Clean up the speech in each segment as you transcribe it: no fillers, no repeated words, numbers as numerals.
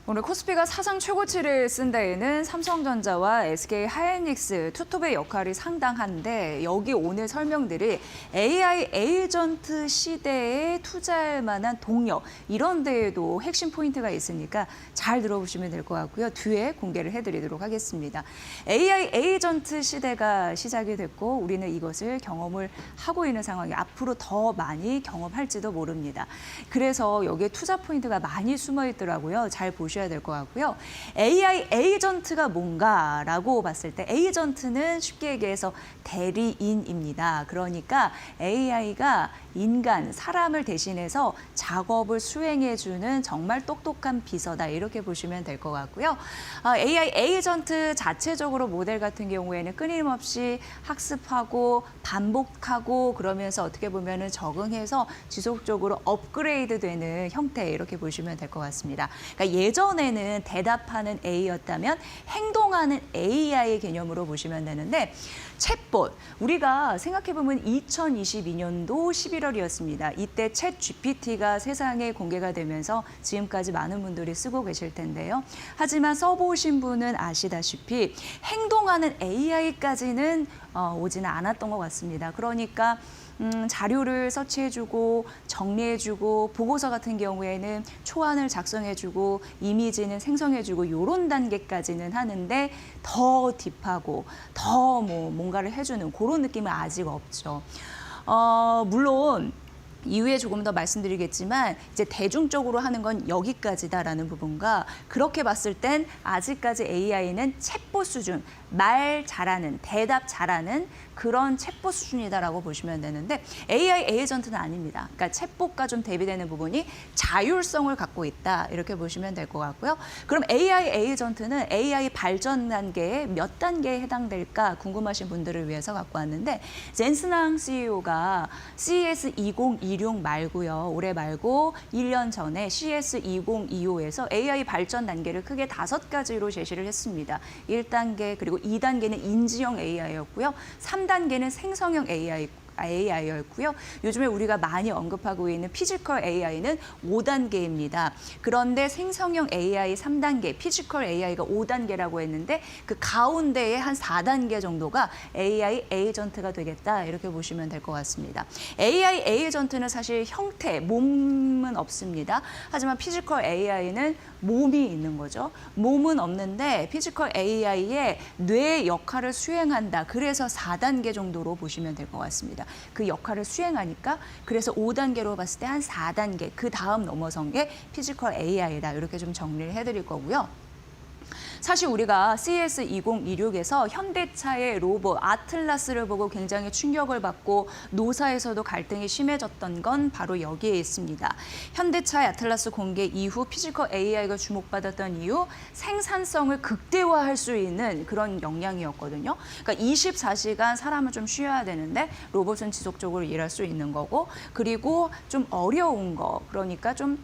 오늘 코스피가 사상 최고치를 쓴 데에는 삼성전자와 SK 하이닉스, 투톱의 역할이 상당한데 여기 오늘 설명드릴 AI 에이전트 시대에 투자할 만한 동력 이런 데에도 핵심 포인트가 있으니까 잘 들어보시면 될 것 같고요. 뒤에 공개를 해드리도록 하겠습니다. AI 에이전트 시대가 시작이 됐고 우리는 이것을 경험을 하고 있는 상황이 앞으로 더 많이 경험할지도 모릅니다. 그래서 여기에 투자 포인트가 많이 숨어 있더라고요. 잘 보셔야 될 것 같고요. AI 에이전트가 뭔가라고 봤을 때 에이전트는 쉽게 얘기해서 대리인입니다. 그러니까 AI가 인간, 사람을 대신해서 작업을 수행해주는 정말 똑똑한 비서다 이렇게 보시면 될 것 같고요. AI 에이전트 자체적으로 모델 같은 경우에는 끊임없이 학습하고 반복하고 그러면서 어떻게 보면은 적응해서 지속적으로 업그레이드되는 형태 이렇게 보시면 될 것 같습니다. 그러니까 예전에는 대답하는 A였다면 행동하는 AI 개념으로 보시면 되는데 챗봇, 우리가 생각해보면 2022년도 11월이었습니다. 이때 챗 GPT가 세상에 공개가 되면서 지금까지 많은 분들이 쓰고 계실 텐데요. 하지만 써보신 분은 아시다시피 행동하는 AI까지는 오지는 않았던 것 같습니다. 그러니까 자료를 서치해주고 정리해주고 보고서 같은 경우에는 초안을 작성해주고 이미지는 생성해주고 이런 단계까지는 하는데 더 딥하고 더 뭔가를 해주는 그런 느낌은 아직 없죠. 물론 이후에 조금 더 말씀드리겠지만 이제 대중적으로 하는 건 여기까지다라는 부분과 그렇게 봤을 땐 아직까지 AI는 챗봇 수준, 말 잘하는, 대답 잘하는 그런 챗봇 수준이다라고 보시면 되는데 AI 에이전트는 아닙니다. 그러니까 챗봇과 좀 대비되는 부분이 자율성을 갖고 있다 이렇게 보시면 될 것 같고요. 그럼 AI 에이전트는 AI 발전 단계에 몇 단계에 해당될까 궁금하신 분들을 위해서 갖고 왔는데 젠슨항 CEO가 CES 2026 말고요. 올해 말고 1년 전에 CES 2025에서 AI 발전 단계를 크게 5가지로 제시를 했습니다. 1단계 그리고 2단계는 인지형 AI였고요. 3단계는 생성형 AI였고요. 요즘에 우리가 많이 언급하고 있는 피지컬 AI는 5단계입니다. 그런데 생성형 AI 3단계, 피지컬 AI가 5단계라고 했는데 그 가운데에 한 4단계 정도가 AI 에이전트가 되겠다 이렇게 보시면 될 것 같습니다. AI 에이전트는 사실 형태, 몸은 없습니다. 하지만 피지컬 AI는 몸이 있는 거죠. 몸은 없는데 피지컬 AI의 뇌 역할을 수행한다. 그래서 4단계 정도로 보시면 될 것 같습니다. 그 역할을 수행하니까 그래서 5단계로 봤을 때 한 4단계 그 다음 넘어선 게 피지컬 AI다 이렇게 좀 정리를 해드릴 거고요. 사실 우리가 CES 2026에서 현대차의 로봇 아틀라스를 보고 굉장히 충격을 받고 노사에서도 갈등이 심해졌던 건 바로 여기에 있습니다. 현대차의 아틀라스 공개 이후 피지컬 AI가 주목받았던 이유 생산성을 극대화할 수 있는 그런 역량이었거든요. 그러니까 24시간 사람은 좀 쉬어야 되는데 로봇은 지속적으로 일할 수 있는 거고 그리고 좀 어려운 거 그러니까 좀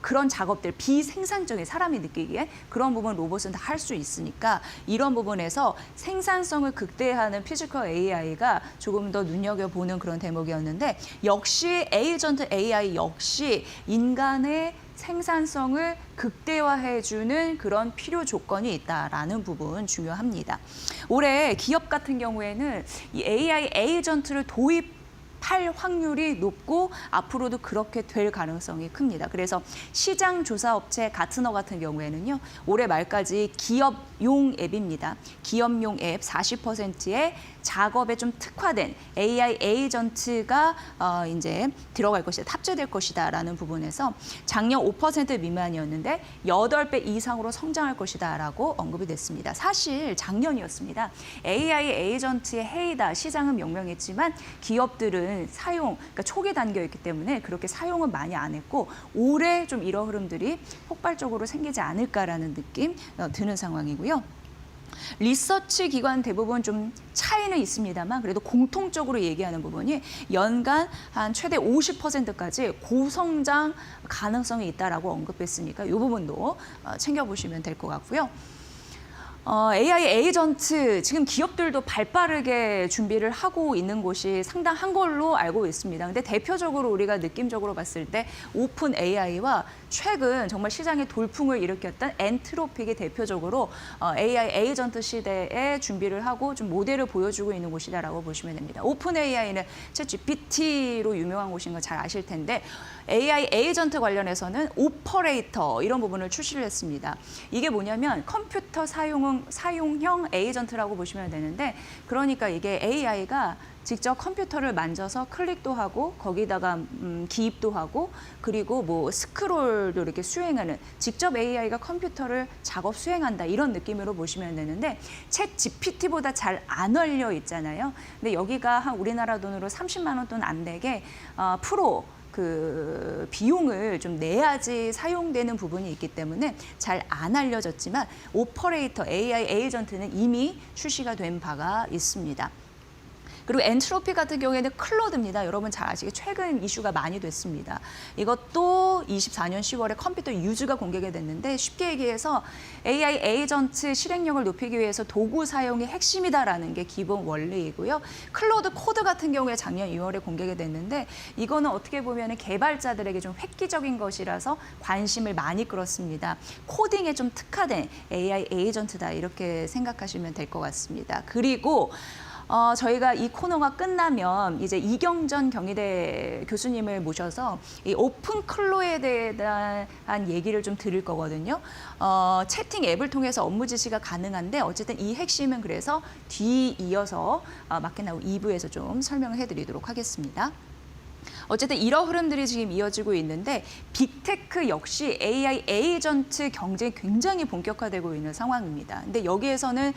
그런 작업들 비생산적인 사람이 느끼기에 그런 부분 로봇은 다 할 수 있으니까 이런 부분에서 생산성을 극대화하는 피지컬 AI가 조금 더 눈여겨보는 그런 대목이었는데 역시 에이전트 AI 역시 인간의 생산성을 극대화해주는 그런 필요 조건이 있다라는 부분 중요합니다. 올해 기업 같은 경우에는 이 AI 에이전트를 도입할 확률이 높고 앞으로도 그렇게 될 가능성이 큽니다. 그래서 시장 조사 업체 가트너 같은 경우에는요. 올해 말까지 기업용 앱입니다. 기업용 앱 40%의 작업에 좀 특화된 AI 에이전트가 이제 들어갈 것이다, 탑재될 것이다라는 부분에서 작년 5% 미만이었는데 8배 이상으로 성장할 것이다라고 언급이 됐습니다. 사실 작년이었습니다. AI 에이전트의 해이다, 시장은 명명했지만 기업들은 그러니까 초기 단계였기 때문에 그렇게 사용은 많이 안 했고 올해 좀 이런 흐름들이 폭발적으로 생기지 않을까라는 느낌 드는 상황이고요. 리서치 기관 대부분 좀 차이는 있습니다만 그래도 공통적으로 얘기하는 부분이 연간 한 최대 50%까지 고성장 가능성이 있다라고 언급했으니까 이 부분도 챙겨보시면 될 것 같고요. AI 에이전트 지금 기업들도 발빠르게 준비를 하고 있는 곳이 상당한 걸로 알고 있습니다. 근데 대표적으로 우리가 느낌적으로 봤을 때 오픈 AI와 최근 정말 시장에 돌풍을 일으켰던 엔트로픽이 대표적으로 AI 에이전트 시대에 준비를 하고 좀 모델을 보여주고 있는 곳이다라고 보시면 됩니다. 오픈 AI는 챗GPT로 유명한 곳인 거 잘 아실 텐데 AI 에이전트 관련해서는 오퍼레이터 이런 부분을 출시를 했습니다. 이게 뭐냐면 컴퓨터 사용형 에이전트라고 보시면 되는데 그러니까 이게 AI가 직접 컴퓨터를 만져서 클릭도 하고 거기다가 기입도 하고 그리고 뭐 스크롤도 이렇게 수행하는 직접 AI가 컴퓨터를 작업 수행한다 이런 느낌으로 보시면 되는데 챗 GPT보다 잘 안 알려 있잖아요. 근데 여기가 한 우리나라 돈으로 30만 원 돈 안 되게 프로 그 비용을 좀 내야지 사용되는 부분이 있기 때문에 잘 안 알려졌지만 오퍼레이터 AI 에이전트는 이미 출시가 된 바가 있습니다. 그리고 엔트로피 같은 경우에는 클로드입니다. 여러분 잘 아시게 최근 이슈가 많이 됐습니다. 이것도 24년 10월에 컴퓨터 유즈가 공개가 됐는데 쉽게 얘기해서 AI 에이전트 실행력을 높이기 위해서 도구 사용이 핵심이다라는 게 기본 원리이고요. 클로드 코드 같은 경우에 작년 2월에 공개가 됐는데 이거는 어떻게 보면 개발자들에게 좀 획기적인 것이라서 관심을 많이 끌었습니다. 코딩에 좀 특화된 AI 에이전트다 이렇게 생각하시면 될 것 같습니다. 그리고 저희가 이 코너가 끝나면 이제 이경전 경희대 교수님을 모셔서 이 오픈 클로에 대한 얘기를 좀 드릴 거거든요. 채팅 앱을 통해서 업무 지시가 가능한데 어쨌든 이 핵심은 그래서 뒤이어서 마켓나우 2부에서 좀 설명을 해드리도록 하겠습니다. 어쨌든 이런 흐름들이 지금 이어지고 있는데 빅테크 역시 AI 에이전트 경쟁이 굉장히 본격화되고 있는 상황입니다. 근데 여기에서는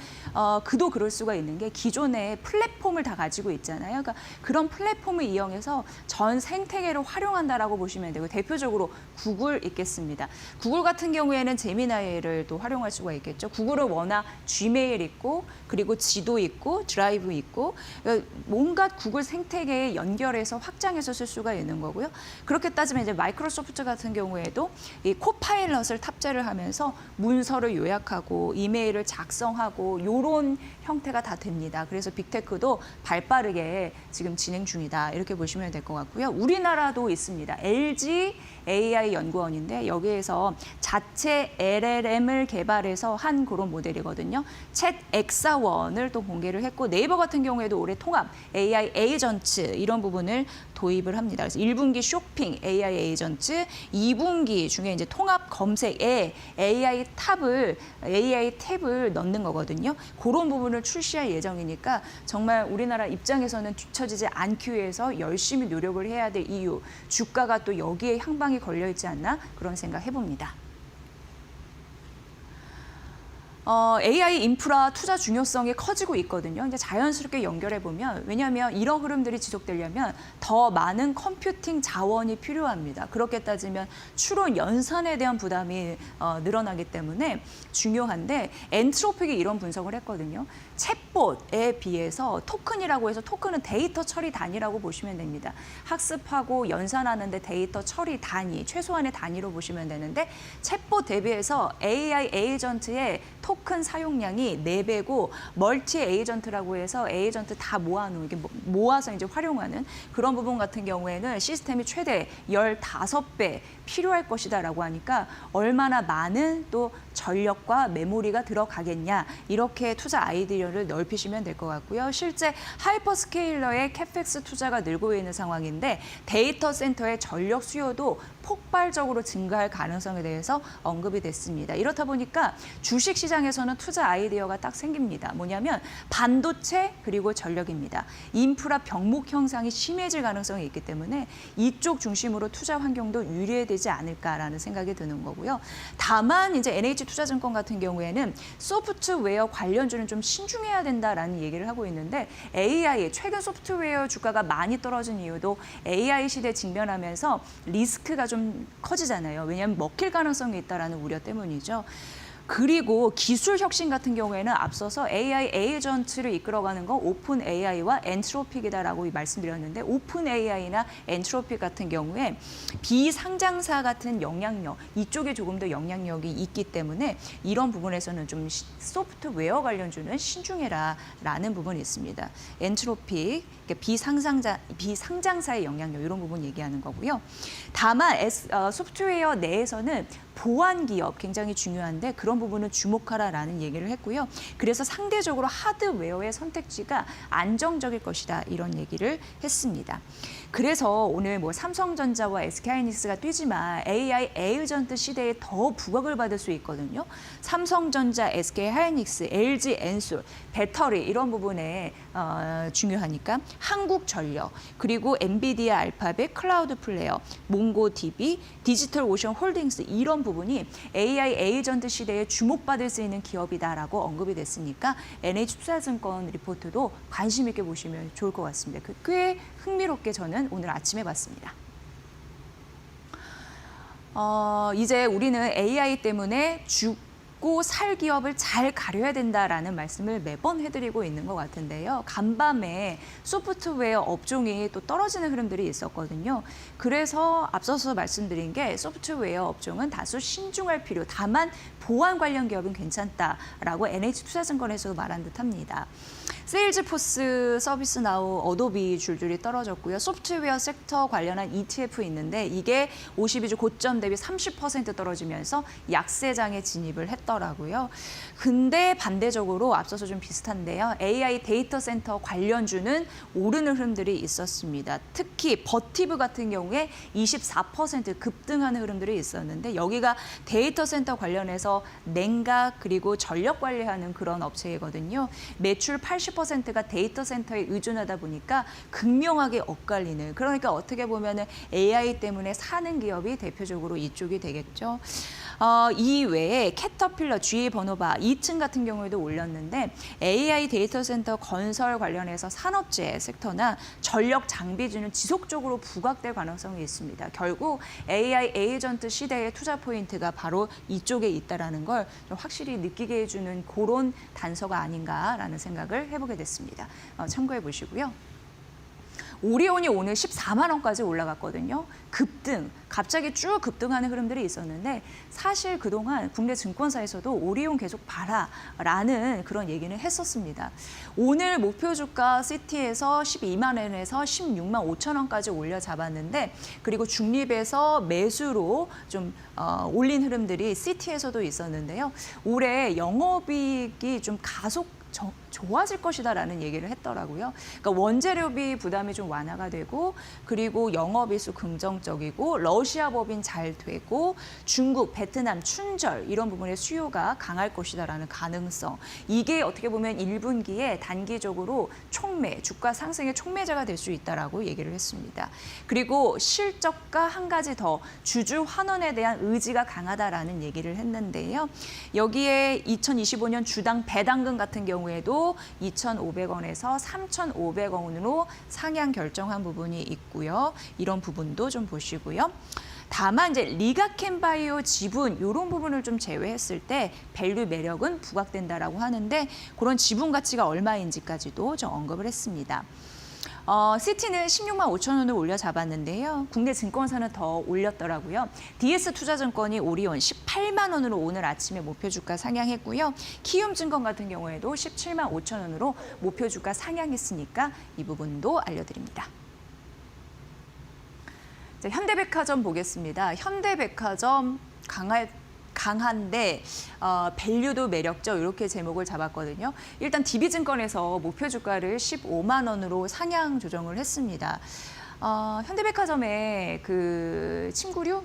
그도 그럴 수가 있는 게 기존의 플랫폼을 다 가지고 있잖아요. 그러니까 그런 플랫폼을 이용해서 전 생태계를 활용한다라고 보시면 되고 대표적으로 구글 있겠습니다. 구글 같은 경우에는 제미나이를 또 활용할 수가 있겠죠. 구글은 워낙 Gmail 있고 그리고 지도 있고 드라이브 있고 그러니까 온갖 구글 생태계에 연결해서 확장해서 쓸 수가 있는 거고요. 그렇게 따지면 이제 마이크로소프트 같은 경우에도 이 코파일럿을 탑재를 하면서 문서를 요약하고 이메일을 작성하고 이런 형태가 다 됩니다. 그래서 빅테크도 발빠르게 지금 진행 중이다. 이렇게 보시면 될 것 같고요. 우리나라도 있습니다. LG AI 연구원인데 여기에서 자체 LLM을 개발해서 한 그런 모델이거든요. 챗 엑사원을 또 공개를 했고 네이버 같은 경우에도 올해 통합 AI 에이전트 이런 부분을 도입을 합니다. 그래서 1분기 쇼핑 AI 에이전트, 2분기 중에 이제 통합 검색에 AI 탭을 넣는 거거든요. 그런 부분을 출시할 예정이니까 정말 우리나라 입장에서는 뒤처지지 않기 위해서 열심히 노력을 해야 될 이유, 주가가 또 여기에 향방이 걸려 있지 않나 그런 생각 해봅니다. AI 인프라 투자 중요성이 커지고 있거든요. 이제 자연스럽게 연결해 보면 왜냐하면 이런 흐름들이 지속되려면 더 많은 컴퓨팅 자원이 필요합니다. 그렇게 따지면 추론 연산에 대한 부담이 늘어나기 때문에 중요한데 엔트로픽이 이런 분석을 했거든요. 챗봇에 비해서 토큰이라고 해서 토큰은 데이터 처리 단위라고 보시면 됩니다. 학습하고 연산하는데 데이터 처리 단위, 최소한의 단위로 보시면 되는데 챗봇 대비해서 AI 에이전트의 토큰 사용량이 4배고 멀티 에이전트라고 해서 에이전트 다 모아놓은 이게 모아서 이제 활용하는 그런 부분 같은 경우에는 시스템이 최대 15배 필요할 것이다라고 하니까 얼마나 많은 또 전력과 메모리가 들어가겠냐 이렇게 투자 아이디어를 넓히시면 될 것 같고요. 실제 하이퍼스케일러의 캐펙스 투자가 늘고 있는 상황인데 데이터 센터의 전력 수요도 폭발적으로 증가할 가능성에 대해서 언급이 됐습니다. 이렇다 보니까 주식시장에서는 투자 아이디어가 딱 생깁니다. 뭐냐면 반도체 그리고 전력입니다. 인프라 병목 형상이 심해질 가능성이 있기 때문에 이쪽 중심으로 투자 환경도 유리해지지 않을까라는 생각이 드는 거고요. 다만 이제 NH투자증권 같은 경우에는 소프트웨어 관련주는 좀 신중해야 된다라는 얘기를 하고 있는데 AI, 최근 소프트웨어 주가가 많이 떨어진 이유도 AI 시대에 직면하면서 리스크가 좀 커지잖아요. 왜냐하면 먹힐 가능성이 있다라는 우려 때문이죠. 그리고 기술 혁신 같은 경우에는 앞서서 AI 에이전트를 이끌어가는 건 오픈 AI와 엔트로픽이다라고 말씀드렸는데 오픈 AI나 엔트로픽 같은 경우에 비상장사 같은 영향력 이쪽에 조금 더 영향력이 있기 때문에 이런 부분에서는 좀 소프트웨어 관련주는 신중해라라는 부분이 있습니다. 엔트로픽 비상장사의 영향력 이런 부분 얘기하는 거고요. 다만 소프트웨어 내에서는 보안 기업 굉장히 중요한데 그런 부분은 주목하라라는 얘기를 했고요. 그래서 상대적으로 하드웨어의 선택지가 안정적일 것이다 이런 얘기를 했습니다. 그래서 오늘 뭐 삼성전자와 SK하이닉스가 뛰지만 AI 에이전트 시대에 더 부각을 받을 수 있거든요. 삼성전자, SK하이닉스, LG 엔솔, 배터리 이런 부분에 중요하니까 한국전력 그리고 엔비디아 알파벳, 클라우드 플레이어, 몽고DB, 디지털오션 홀딩스 이런 부분이 AI 에이전트 시대에 주목받을 수 있는 기업이다라고 언급이 됐으니까 NH투자증권 리포트도 관심 있게 보시면 좋을 것 같습니다. 꽤 흥미롭게 저는 오늘 아침에 봤습니다. 이제 우리는 AI 때문에 죽고 살 기업을 잘 가려야 된다라는 말씀을 매번 해드리고 있는 것 같은데요. 간밤에 소프트웨어 업종이 또 떨어지는 흐름들이 있었거든요. 그래서 앞서서 말씀드린 게 소프트웨어 업종은 다소 신중할 필요, 다만 보안 관련 기업은 괜찮다라고 NH투자증권에서도 말한 듯합니다. 세일즈포스, 서비스나우, 어도비 줄줄이 떨어졌고요. 소프트웨어 섹터 관련한 ETF 있는데 이게 52주 고점 대비 30% 떨어지면서 약세장에 진입을 했더라고요. 근데 반대적으로 앞서서 좀 비슷한데요. AI 데이터 센터 관련주는 오르는 흐름들이 있었습니다. 특히 버티브 같은 경우에 24% 급등하는 흐름들이 있었는데 여기가 데이터 센터 관련해서 냉각 그리고 전력 관리하는 그런 업체이거든요. 매출 80%가 데이터 센터에 의존하다 보니까 극명하게 엇갈리는 그러니까 어떻게 보면은 AI 때문에 사는 기업이 대표적으로 이쪽이 되겠죠. 이 외에 캐터필러, GE 버노바 2층 같은 경우에도 올렸는데 AI 데이터 센터 건설 관련해서 산업재 섹터나 전력 장비주는 지속적으로 부각될 가능성이 있습니다. 결국 AI 에이전트 시대의 투자 포인트가 바로 이쪽에 있다라는 걸 좀 확실히 느끼게 해주는 그런 단서가 아닌가라는 생각을 해보게 됐습니다. 참고해 보시고요. 오리온이 오늘 14만 원까지 올라갔거든요. 급등, 갑자기 쭉 급등하는 흐름들이 있었는데 사실 그동안 국내 증권사에서도 오리온 계속 봐라라는 그런 얘기는 했었습니다. 오늘 목표 주가 시티에서 12만 원에서 16만 5천 원까지 올려 잡았는데 그리고 중립에서 매수로 좀 올린 흐름들이 시티에서도 있었는데요. 올해 영업이익이 좀 좋아질 것이다라는 얘기를 했더라고요. 그러니까 원재료비 부담이 좀 완화가 되고 그리고 영업이익수 긍정적이고 러시아 법인 잘 되고 중국, 베트남, 춘절 이런 부분의 수요가 강할 것이다라는 가능성. 이게 어떻게 보면 1분기에 단기적으로 주가 상승의 촉매제가 될 수 있다라고 얘기를 했습니다. 그리고 실적과 한 가지 더 주주 환원에 대한 의지가 강하다라는 얘기를 했는데요. 여기에 2025년 주당 배당금 같은 경우에도 2,500원에서 3,500원으로 상향 결정한 부분이 있고요. 이런 부분도 좀 보시고요. 다만 이제 리가켄바이오 지분 이런 부분을 좀 제외했을 때 밸류 매력은 부각된다라고 하는데 그런 지분 가치가 얼마인지까지도 좀 언급을 했습니다. 시티는 16만 5천 원을 올려 잡았는데요. 국내 증권사는 더 올렸더라고요. DS투자증권이 오리온 18만 원으로 오늘 아침에 목표 주가 상향했고요. 키움증권 같은 경우에도 17만 5천 원으로 목표 주가 상향했으니까 이 부분도 알려드립니다. 자, 현대백화점 보겠습니다. 현대백화점 강한데 밸류도 매력적 이렇게 제목을 잡았거든요. 일단 DB증권에서 목표 주가를 15만 원으로 상향 조정을 했습니다. 현대백화점의 그 침구류,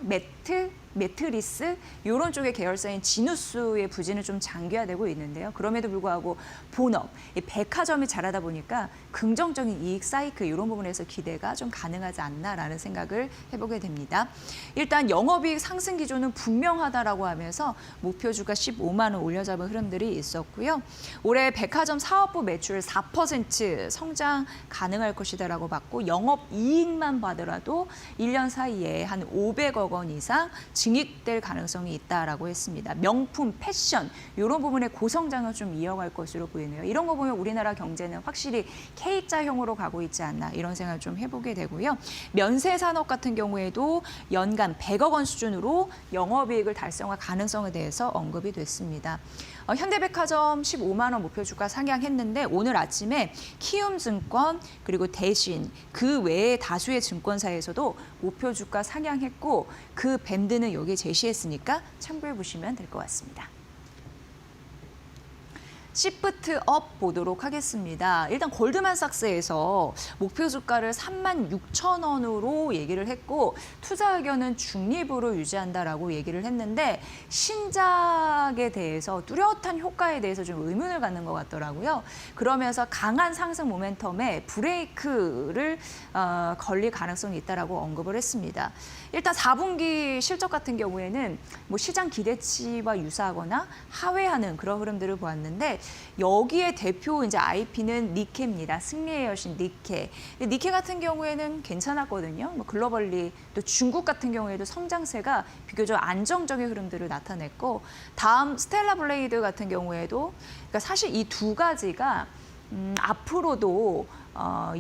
매트리스 이런 쪽의 계열사인 지누스의 부진은 좀 장기화되고 있는데요. 그럼에도 불구하고 본업, 백화점이 잘하다 보니까 긍정적인 이익 사이클 이런 부분에서 기대가 좀 가능하지 않나라는 생각을 해보게 됩니다. 일단 영업이익 상승 기조는 분명하다라고 하면서 목표 주가 15만 원 올려잡은 흐름들이 있었고요. 올해 백화점 사업부 매출 4% 성장 가능할 것이다라고 봤고 영업이익만 봐더라도 1년 사이에 한 500억 원 이상 증액될 가능성이 있다라고 했습니다. 명품, 패션 이런 부분의 고성장을 좀 이어갈 것으로 보이네요. 이런 거 보면 우리나라 경제는 확실히 K자형으로 가고 있지 않나 이런 생각을 좀 해보게 되고요. 면세 산업 같은 경우에도 연간 100억 원 수준으로 영업이익을 달성할 가능성에 대해서 언급이 됐습니다. 현대백화점 15만 원 목표 주가 상향했는데 오늘 아침에 키움증권 그리고 대신 그 외에 다수의 증권사에서도 목표 주가 상향했고 그 밴드는 여기에 제시했으니까 참고해 보시면 될 것 같습니다. 시프트 업 보도록 하겠습니다. 일단 골드만삭스에서 목표 주가를 36,000원으로 얘기를 했고 투자 의견은 중립으로 유지한다라고 얘기를 했는데 신작에 대해서 뚜렷한 효과에 대해서 좀 의문을 갖는 것 같더라고요. 그러면서 강한 상승 모멘텀에 브레이크를 걸릴 가능성이 있다라고 언급을 했습니다. 일단 4분기 실적 같은 경우에는 뭐 시장 기대치와 유사하거나 하회하는 그런 흐름들을 보았는데 여기에 대표 이제 IP는 니케입니다. 승리의 여신 니케. 니케 같은 경우에는 괜찮았거든요. 뭐 글로벌리 또 중국 같은 경우에도 성장세가 비교적 안정적인 흐름들을 나타냈고 다음 스텔라 블레이드 같은 경우에도 그러니까 사실 이 두 가지가 앞으로도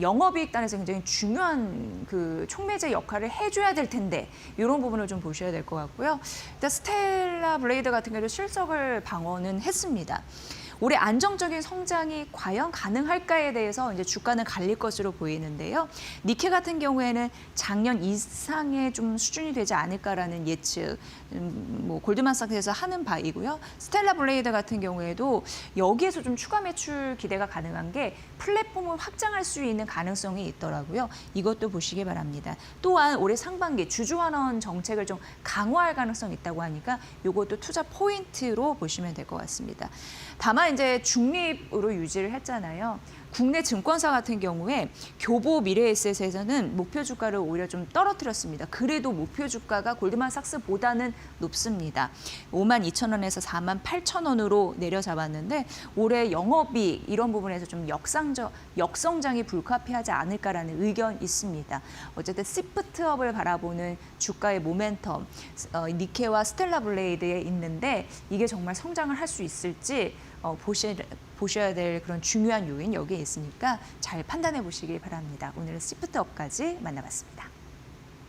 영업이익 단에서 굉장히 중요한 그 촉매제 역할을 해줘야 될 텐데 이런 부분을 좀 보셔야 될 것 같고요. 일단 스텔라 블레이드 같은 경우도 실적을 방어는 했습니다. 올해 안정적인 성장이 과연 가능할까에 대해서 이제 주가는 갈릴 것으로 보이는데요. 니케 같은 경우에는 작년 이상의 좀 수준이 되지 않을까라는 예측, 뭐 골드만삭스에서 하는 바이고요. 스텔라 블레이드 같은 경우에도 여기에서 좀 추가 매출 기대가 가능한 게 플랫폼을 확장할 수 있는 가능성이 있더라고요. 이것도 보시기 바랍니다. 또한 올해 상반기 주주환원 정책을 좀 강화할 가능성이 있다고 하니까 이것도 투자 포인트로 보시면 될 것 같습니다. 다만 이제 중립으로 유지를 했잖아요. 국내 증권사 같은 경우에 교보 미래에셋에서는 목표 주가를 오히려 좀 떨어뜨렸습니다. 그래도 목표 주가가 골드만삭스보다는 높습니다. 52,000원에서 48,000원으로 내려잡았는데 올해 영업이익 이런 부분에서 좀 역성장이 불가피하지 않을까라는 의견이 있습니다. 어쨌든 시프트업을 바라보는 주가의 모멘텀, 니케와 스텔라 블레이드에 있는데 이게 정말 성장을 할 수 있을지 보셔야 될 그런 중요한 요인 여기에 있으니까 잘 판단해 보시길 바랍니다. 오늘은 시프트업까지 만나봤습니다.